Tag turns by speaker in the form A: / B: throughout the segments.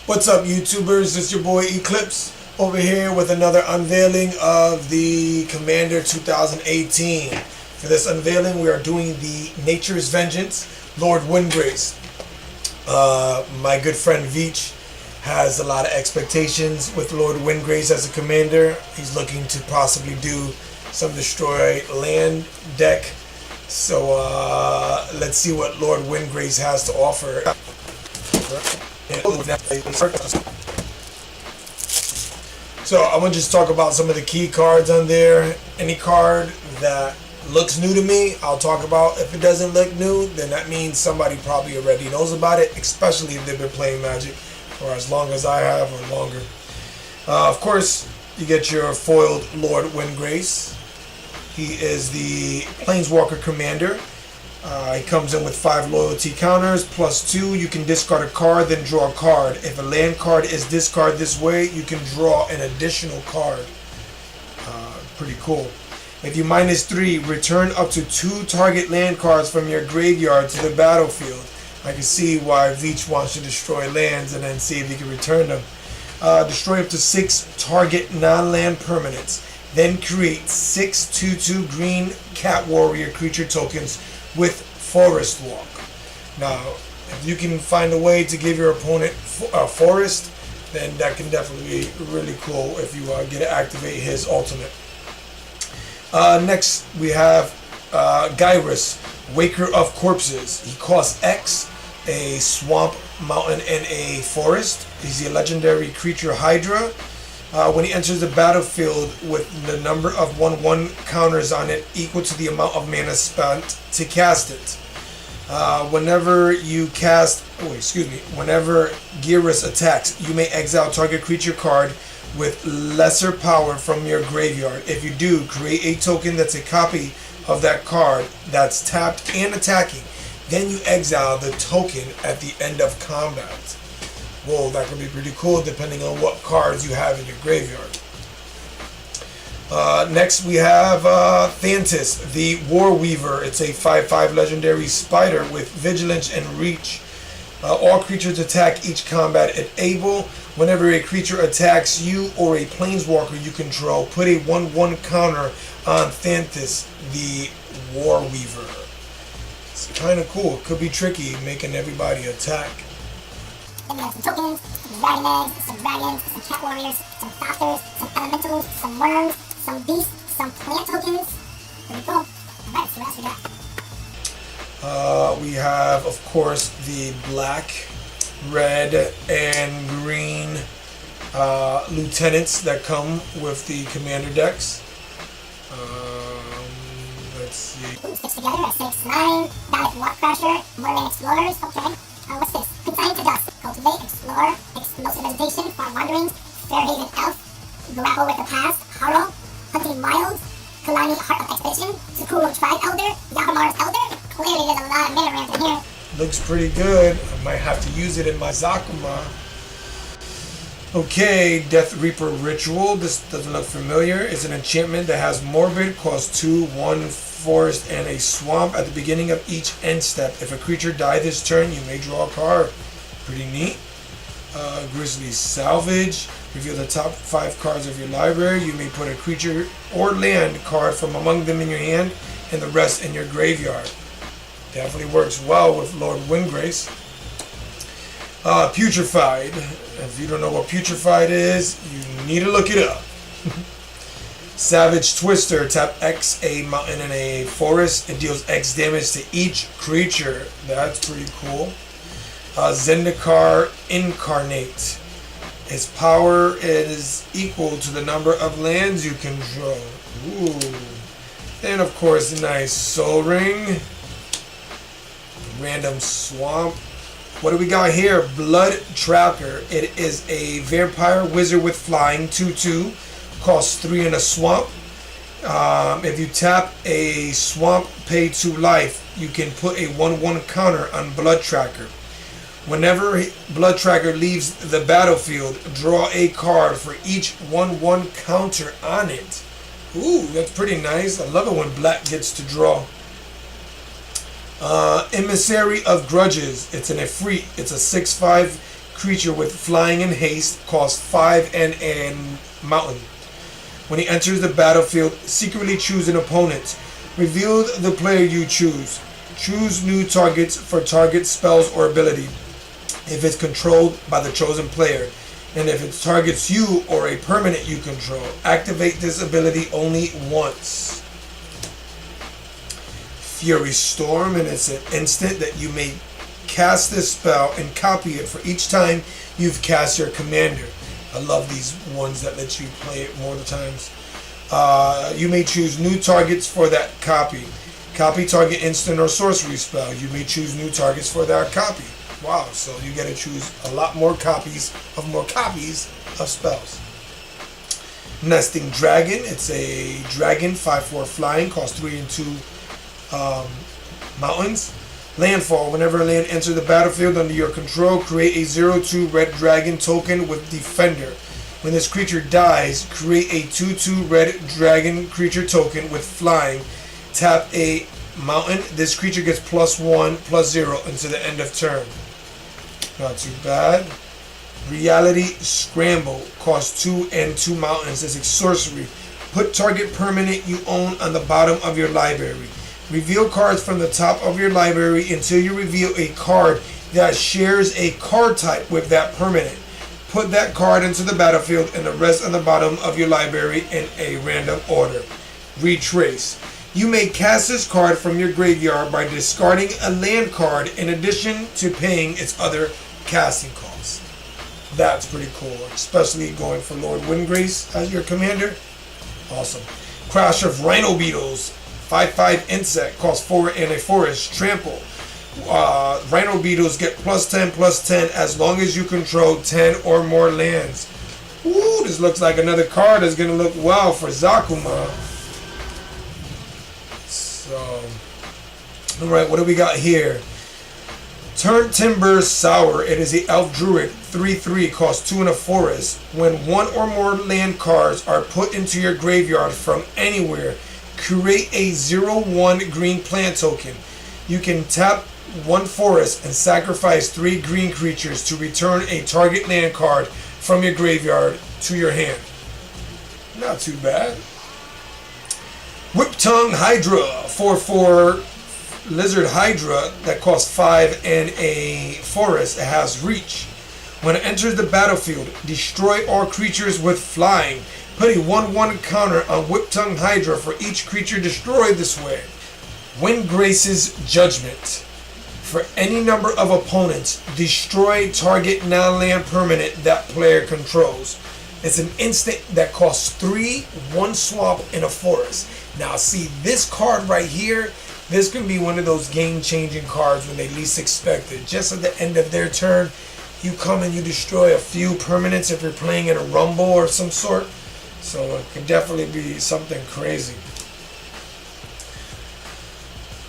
A: What's up, YouTubers? It's your boy Eclipse over here with another unveiling of the Commander 2018. For this unveiling, we are doing the Nature's Vengeance, Lord Windgrace. My good friend Veach has a lot of expectations with Lord Windgrace as a commander. He's looking to possibly do some destroy land deck. So let's see what Lord Windgrace has to offer. So I want to just talk about some of the key cards on there. Any card that looks new to me, I'll talk about. If it doesn't look new, then that means somebody probably already knows about it, especially if they've been playing Magic for as long as I have or longer. Of course, you get your foiled Lord Windgrace. He is the Planeswalker commander. He comes in with 5 loyalty counters, +2. You can discard a card, then draw a card. If a land card is discarded this way, you can draw an additional card. Pretty cool. If you -3, return up to 2 target land cards from your graveyard to the battlefield. I can see why Veach wants to destroy lands and then see if he can return them. Destroy up to 6 target non-land permanents. Then create 6 2/2 green cat warrior creature tokens with Forest Walk. Now, if you can find a way to give your opponent a forest, then that can definitely be really cool if you get to activate his ultimate. Next, we have Gyrus, Waker of Corpses. He costs X, a swamp, mountain, and a forest. He's a legendary creature Hydra. When he enters the battlefield with the number of 1/1 counters on it equal to the amount of mana spent to cast it. Whenever Gyrus attacks, you may exile target creature card with lesser power from your graveyard. If you do, create a token that's a copy of that card that's tapped and attacking. Then you exile the token at the end of combat. Whoa, that could be pretty cool depending on what cards you have in your graveyard. Next we have Thantis, the War Weaver. It's a 5/5 legendary spider with vigilance and reach. All creatures attack each combat at able. Whenever a creature attacks you or a planeswalker you control, put a 1/1 counter on Thantis, the War Weaver. It's kind of cool. It could be tricky making everybody attack.
B: Then we have some tokens, some dragon eggs, some dragons, some cat warriors, some thasters, some elementals, some worms, some beasts, some plant tokens. Pretty cool. Alright, let's see what else we got.
A: We have, of course, the black, red, and green lieutenants that come with the commander decks. Let's see.
B: Ooh, stitched together at 6/9. Dalek Warcrasher, Merlin Explorers. Okay. What's this? Consign to Dust. Cultivate, explore, explosive vegetation, farm wanderings, Fairhaven Elf, grapple with the past, Harrow, hunting wilds, Kalani Heart of Expedition, Sakuro Tribe Elder, Yakamaru's Elder. Clearly there's a lot of mana ramps in here.
A: Looks pretty good. I might have to use it in my Zakuma. Okay, Death Reaper Ritual. This doesn't look familiar. It's an enchantment that has Morbid, costs 2, 1 forest, and a swamp at the beginning of each end step. If a creature dies this turn, you may draw a card. Pretty neat. Grizzly Salvage. Reveal the top 5 cards of your library. You may put a creature or land card from among them in your hand and the rest in your graveyard. Definitely works well with Lord Windgrace. Putrefied. If you don't know what Putrefied is, you need to look it up. Savage Twister. Tap X, a mountain, and a forest. It deals X damage to each creature. That's pretty cool. Zendikar Incarnate. Its power is equal to the number of lands you control. Ooh. And of course, nice Soul Ring. Random Swamp. What do we got here? Blood Tracker. It is a vampire wizard with flying, 2/2. Costs 3 and a swamp. If you tap a swamp, pay 2 life, you can put a 1/1 counter on Blood Tracker. Whenever Blood Tracker leaves the battlefield, draw a card for each 1/1 counter on it. Ooh, that's pretty nice. I love it when black gets to draw. Emissary of Grudges. It's an Efreet. It's a 6/5 creature with flying and haste, costs 5 and a mountain. When he enters the battlefield, secretly choose an opponent. Reveal the player you choose. Choose new targets for target spells or ability if it's controlled by the chosen player, and if it targets you or a permanent you control, activate this ability only once. Fury Storm, and it's an instant that you may cast this spell and copy it for each time you've cast your commander. I love these ones that let you play it more times. You may choose new targets for that copy. Copy target instant or sorcery spell. You may choose new targets for that copy. Wow, so you get to choose a lot more copies of spells. Nesting Dragon. It's a dragon, 5/4 flying, costs 3 and 2 mountains. Landfall. Whenever a land enters the battlefield under your control, create a 0/2 red dragon token with Defender. When this creature dies, create a 2/2 red dragon creature token with flying. Tap a mountain. This creature gets +1/+0 until the end of turn. Not too bad. Reality Scramble. Costs 2 and 2 mountains. It's a sorcery. Put target permanent you own on the bottom of your library. Reveal cards from the top of your library until you reveal a card that shares a card type with that permanent. Put that card into the battlefield and the rest on the bottom of your library in a random order. Retrace. You may cast this card from your graveyard by discarding a land card in addition to paying its other casting costs. That's pretty cool, especially going for Lord Windgrace as your commander. Awesome. Crash of Rhino Beetles. 5/5 insect, costs 4 and a forest. Trample. Rhino Beetles get +10/+10 as long as you control 10 or more lands. Ooh, this looks like another card that's going to look well for Zakuma. So, alright, what do we got here? Turn Timber Sour. It is a elf druid, 3/3, costs 2 and a forest. When one or more land cards are put into your graveyard from anywhere, create a 0/1 green plant token. You can tap 1 forest and sacrifice 3 green creatures to return a target land card from your graveyard to your hand. Not too bad. Whip Tongue Hydra, 4/4 Lizard Hydra that costs 5 and a forest. It has reach. When it enters the battlefield, destroy all creatures with flying. Put a 1/1 counter on Whip Tongue Hydra for each creature destroyed this way. Windgrace's Judgment. For any number of opponents, destroy target non-land permanent that player controls. It's an instant that costs 3, 1 swamp, and a forest. Now see, this card right here, this can be one of those game-changing cards when they least expect it. Just at the end of their turn, you come and you destroy a few permanents if you're playing in a rumble or some sort. So it could definitely be something crazy.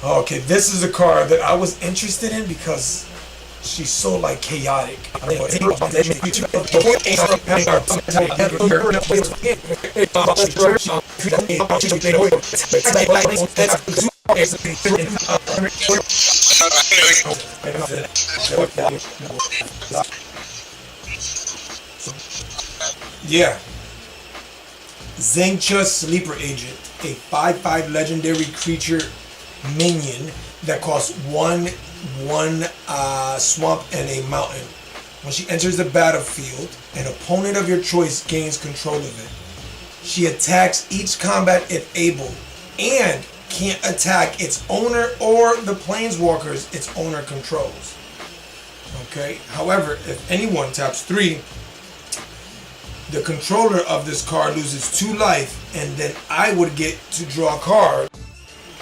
A: Okay, this is a card that I was interested in because she's so like chaotic. Yeah. Zangcha Sleeper Agent, a 5/5 legendary creature minion that costs 1 swamp and a mountain. When she enters the battlefield, an opponent of your choice gains control of it. She attacks each combat if able, and can't attack its owner or the planeswalkers its owner controls. Okay. However, if anyone taps 3, the controller of this card loses 2 life, and then I would get to draw a card.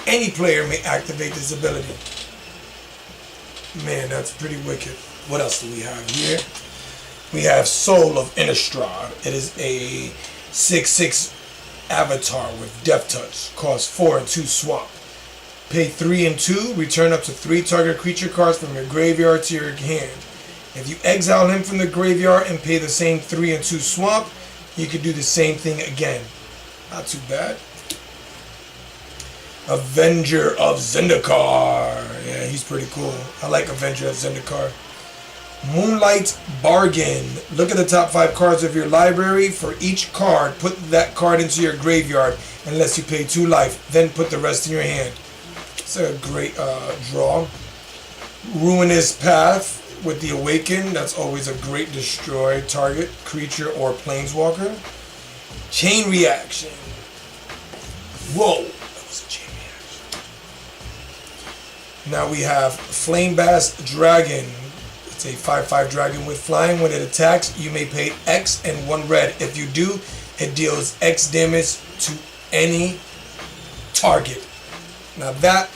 A: Any player may activate this ability. Man, that's pretty wicked. What else do we have here? We have Soul of Innistrad. It is a 6/6 avatar with Death Touch. Costs 4 and 2 swamp. Pay 3 and 2. Return up to 3 target creature cards from your graveyard to your hand. If you exile him from the graveyard and pay the same 3 and 2 swamp, you could do the same thing again. Not too bad. Avenger of Zendikar. Yeah, he's pretty cool. I like Avenger of Zendikar. Moonlight Bargain. Look at the top 5 cards of your library. For each card, put that card into your graveyard unless you pay 2 life. Then put the rest in your hand. It's a great draw. Ruinous Path with the Awaken. That's always a great destroy target creature or planeswalker. Chain Reaction. Whoa, that was a chain reaction. Now we have Flame Bass Dragon. It's a 5/5 dragon with flying. When it attacks, you may pay X and 1 red. If you do, it deals X damage to any target. Now that,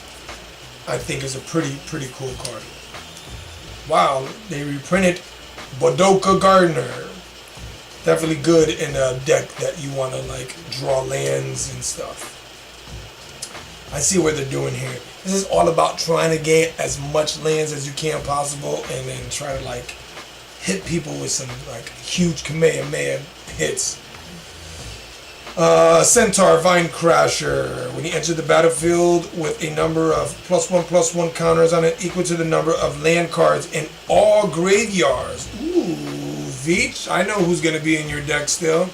A: I think, is a pretty cool card. Wow, they reprinted Bodoka Gardener. Definitely good in a deck that you want to like draw lands and stuff. I see what they're doing here. This is all about trying to get as much lands as you can possible and then try to like hit people with some like huge Kamehameha hits. Centaur Vine Crasher. When you enter the battlefield with a number of +1/+1 counters on it equal to the number of land cards in all graveyards. Ooh, Veach. I know who's going to be in your deck still.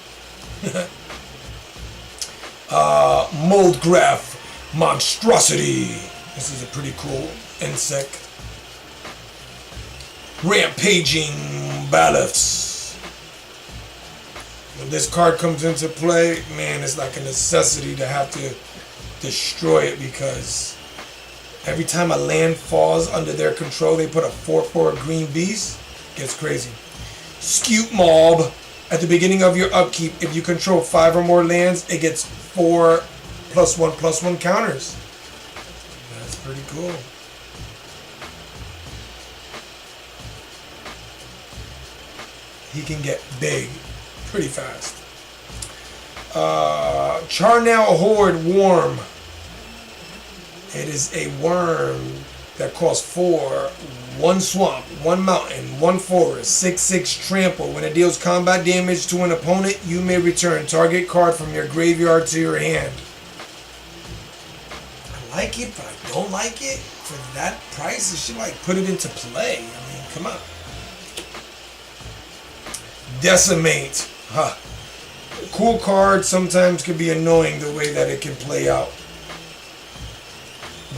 A: Moldgraph Monstrosity. This is a pretty cool insect. Rampaging Baloths. When this card comes into play, man, it's like a necessity to have to destroy it because every time a land falls under their control, they put a 4/4 green beast. Gets crazy. Scute Mob. At the beginning of your upkeep, if you control 5 or more lands, it gets 4 +1/+1 counters. That's pretty cool. He can get big pretty fast. Charnel Horde Worm. It is a worm that costs 4, 1 swamp, 1 mountain, 1 forest, 6/6 trample. When it deals combat damage to an opponent, you may return target card from your graveyard to your hand. I like it, but I don't like it. For that price, it should like put it into play. I mean, come on. Decimate. Huh. Cool card, sometimes can be annoying the way that it can play out.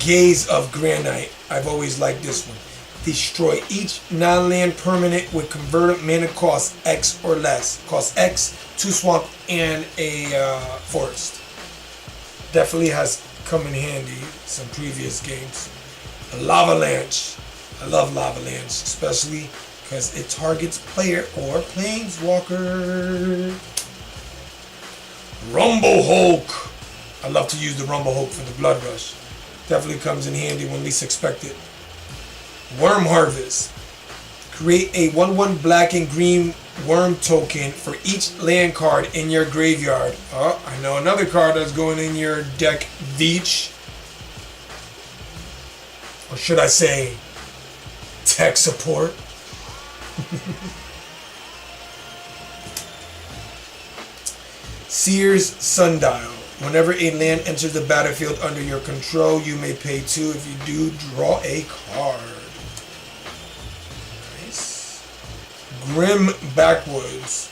A: Gaze of Granite. I've always liked this one. Destroy each non-land permanent with converted mana cost X or less. Cost X, 2 swamp, and a forest. Definitely has come in handy some previous games. Lavalanche. I love Lavalanche, especially because it targets player or planeswalker. Rumble Hulk. I love to use the Rumble Hulk for the Blood Rush. Definitely comes in handy when least expected. Worm Harvest. Create a 1/1 black and green worm token for each land card in your graveyard. Oh, I know another card that's going in your deck, Veach. Or should I say, tech support. Seer's Sundial. Whenever a land enters the battlefield under your control, you may pay 2. If you do, draw a card. Nice. Grim Backwoods.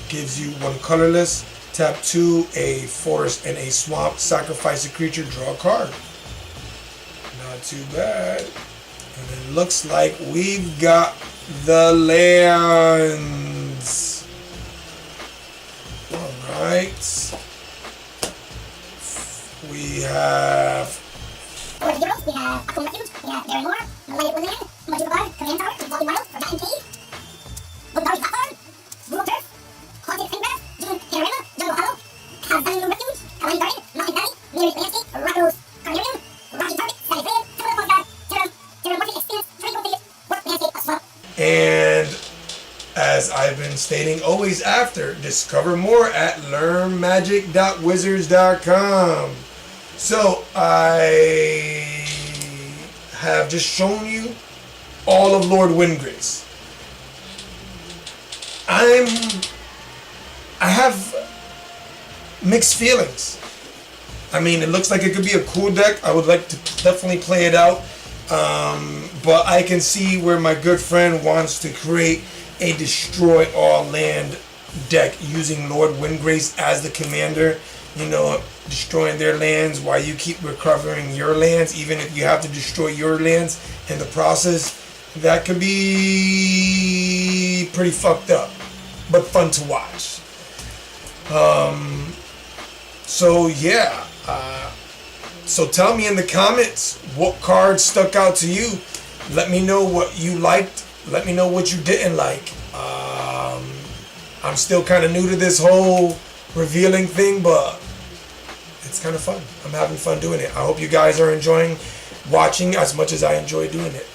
A: Gives you 1 colorless. Tap 2, a forest and a swamp. Sacrifice a creature, draw a card. Not too bad. And it looks like we've got the lands. Alright. We have
B: Heroes, we have Aqua Refuge, we have Barry Moore, Light Woodland, Mojo Guard, Command Tower, Exalted Wild, Forgotten Cave, Woodbury Platform, Rural Turf, Haunted Fingrass, Dune Panorama, Jungle Hollow, Kazan Refuge, Kalani Garden, Mountain Valley, Nearest Landscape, Rocco's Carnarium, Rocky Target, Savage Land, Temple of Guard, Terra Morphic Experience, Tranquil Thicket, Warp Landscape, a swamp.
A: and as I've been stating always after, discover more at learnmagic.wizards.com. So I have just shown you all of Lord Windgrace. I have mixed feelings. I mean, it looks like it could be a cool deck. I would like to definitely play it out. But I can see where my good friend wants to create a destroy all land deck using Lord Windgrace as the commander, you know, destroying their lands while you keep recovering your lands, even if you have to destroy your lands in the process. That could be pretty fucked up, but fun to watch. So yeah, so tell me in the comments what cards stuck out to you. Let me know what you liked. Let me know what you didn't like. I'm still kind of new to this whole revealing thing, but it's kind of fun. I'm having fun doing it. I hope you guys are enjoying watching as much as I enjoy doing it.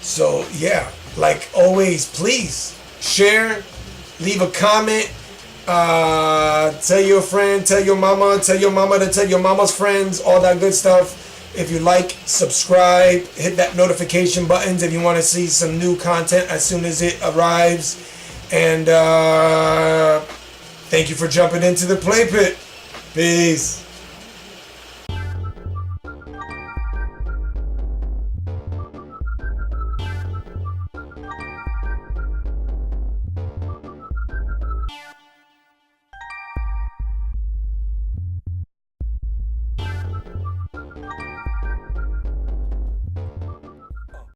A: So yeah, like always, please share, leave a comment, tell your friend, tell your mama to tell your mama's friends, all that good stuff. If you like, subscribe, hit that notification buttons if you want to see some new content as soon as it arrives. And thank you for jumping into the play pit. Peace.